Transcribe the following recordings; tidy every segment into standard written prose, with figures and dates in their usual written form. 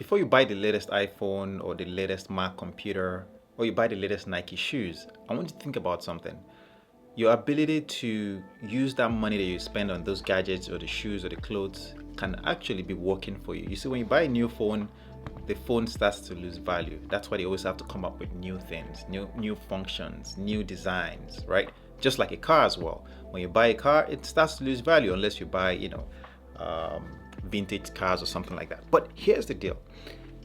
before you buy the latest iPhone or the latest Mac computer or you buy the latest Nike shoes, I want you to think about something. Your ability to use that money that you spend on those gadgets or the shoes or the clothes can actually be working for you. You see, when you buy a new phone, the phone starts to lose value. That's why they always have to come up with new things, new functions, new designs, right? Just like a car as well. When you buy a car, it starts to lose value unless you buy, vintage cars or something like that. But here's the deal.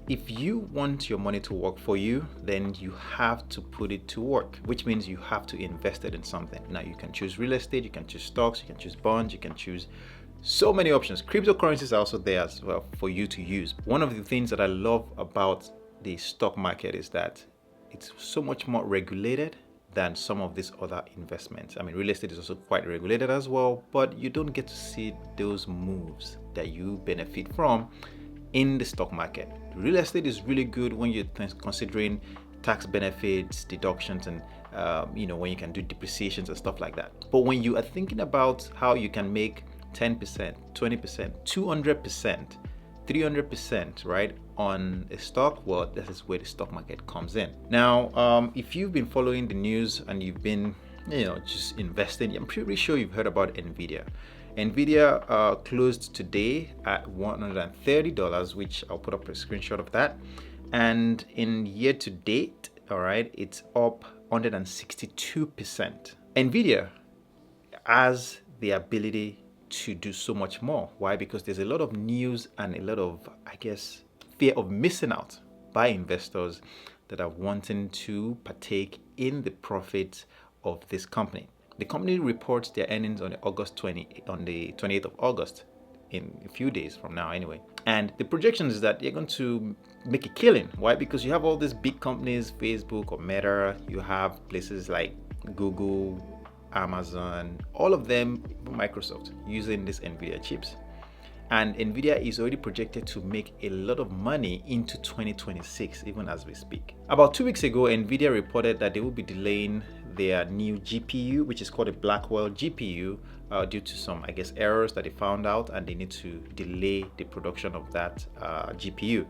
If you want your money to work for you, then you have to put it to work, which means you have to invest it in something. Now, you can choose real estate, you can choose stocks, you can choose bonds, you can choose so many options. Cryptocurrencies are also there as well for you to use. One of the things that I love about the stock market is that it's so much more regulated than some of these other investments. I mean, real estate is also quite regulated as well, but you don't get to see those moves that you benefit from in the stock market. Real estate is really good when you're considering tax benefits, deductions, and when you can do depreciations and stuff like that. But when you are thinking about how you can make 10%, 20%, 200%, 300%, right, on a stock, well, that is where the stock market comes in. Now, if you've been following the news and you've been, just investing, I'm pretty sure you've heard about NVDA. NVDA closed today at $130, which I'll put up a screenshot of that. And in year to date, all right, it's up 162%. NVIDIA has the ability to do so much more. Why? Because there's a lot of news and a lot of, fear of missing out by investors that are wanting to partake in the profits of this company. The company reports their earnings on the 28th of August, in a few days from now anyway. And the projection is that they're going to make a killing. Why? Because you have all these big companies, Facebook or Meta, you have places like Google, Amazon, all of them, Microsoft, using these NVIDIA chips. And NVIDIA is already projected to make a lot of money into 2026, even as we speak. About 2 weeks ago, NVIDIA reported that they will be delaying their new GPU, which is called a Blackwell GPU, due to some, errors that they found out, and they need to delay the production of that GPU.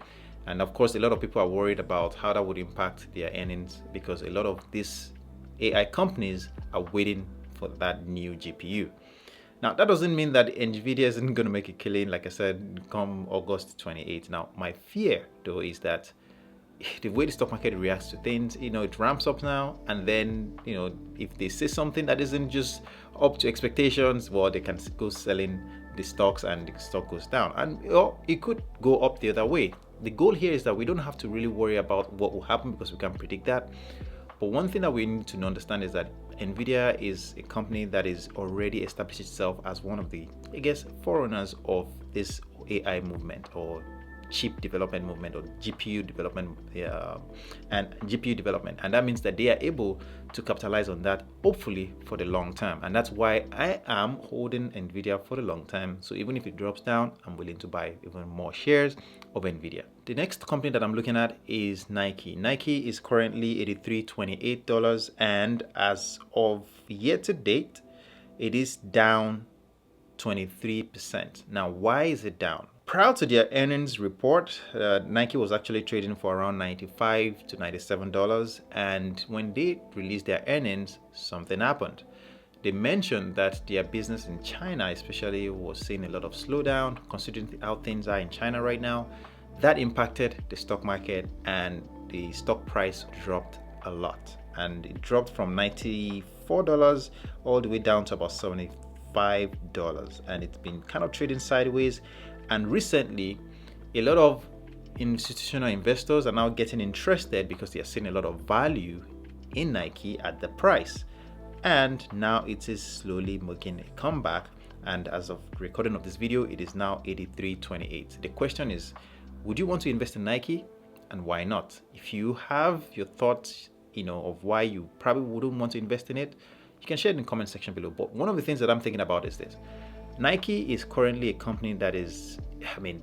And of course, a lot of people are worried about how that would impact their earnings, because a lot of these AI companies are waiting for that new GPU. Now, that doesn't mean that NVIDIA isn't going to make a killing, like I said, come August 28th. Now, my fear, though, is that the way the stock market reacts to things, it ramps up now, and then, if they say something that isn't just up to expectations, well, they can go selling the stocks and the stock goes down. And it could go up the other way. The goal here is that we don't have to really worry about what will happen, because we can predict that. But one thing that we need to understand is that NVIDIA is a company that is already established itself as one of the, forerunners of this AI movement, or chip development movement, or GPU development, and that means that they are able to capitalize on that, hopefully for the long term. And that's why I am holding NVIDIA for the long time. So even if it drops down, I'm willing to buy even more shares of NVIDIA. The next company that I'm looking at is Nike. Nike is currently $83.28, and as of year to date, it is down 23%. Now, why is it down? Prior to their earnings report, Nike was actually trading for around $95 to $97, and when they released their earnings, something happened. They mentioned that their business in China especially was seeing a lot of slowdown, considering how things are in China right now. That impacted the stock market, and the stock price dropped a lot. And it dropped from $94 all the way down to about $75, and it's been kind of trading sideways. And recently, a lot of institutional investors are now getting interested because they are seeing a lot of value in Nike at the price. And now it is slowly making a comeback. And as of recording of this video, it is now $83.28. The question is, would you want to invest in Nike, and why not? If you have your thoughts, of why you probably wouldn't want to invest in it, you can share it in the comment section below. But one of the things that I'm thinking about is this. Nike is currently a company that is,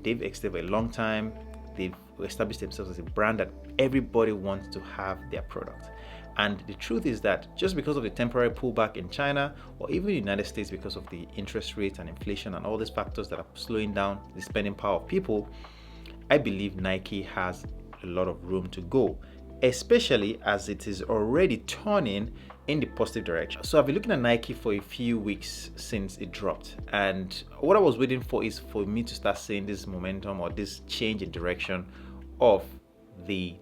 they've existed for a long time. They've established themselves as a brand that everybody wants to have their product. And the truth is that just because of the temporary pullback in China, or even the United States, because of the interest rates and inflation and all these factors that are slowing down the spending power of people, I believe Nike has a lot of room to go, especially as it is already turning in the positive direction. So I've been looking at Nike for a few weeks since it dropped, and what I was waiting for is for me to start seeing this momentum or this change in direction of the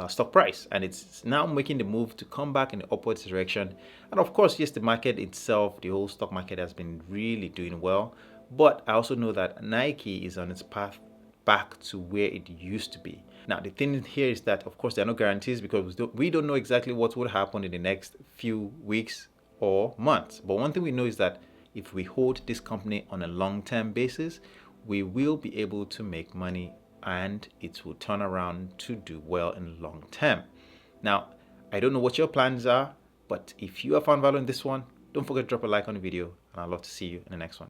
stock price, and it's now making the move to come back in the upwards direction. And of course, yes, the market itself, the whole stock market has been really doing well, but I also know that Nike is on its path back to where it used to be. Now, the thing here is that, of course, there are no guarantees because we don't know exactly what will happen in the next few weeks or months. But one thing we know is that if we hold this company on a long-term basis, we will be able to make money and it will turn around to do well in the long term. Now, I don't know what your plans are, but if you have found value in this one, don't forget to drop a like on the video, and I'd love to see you in the next one.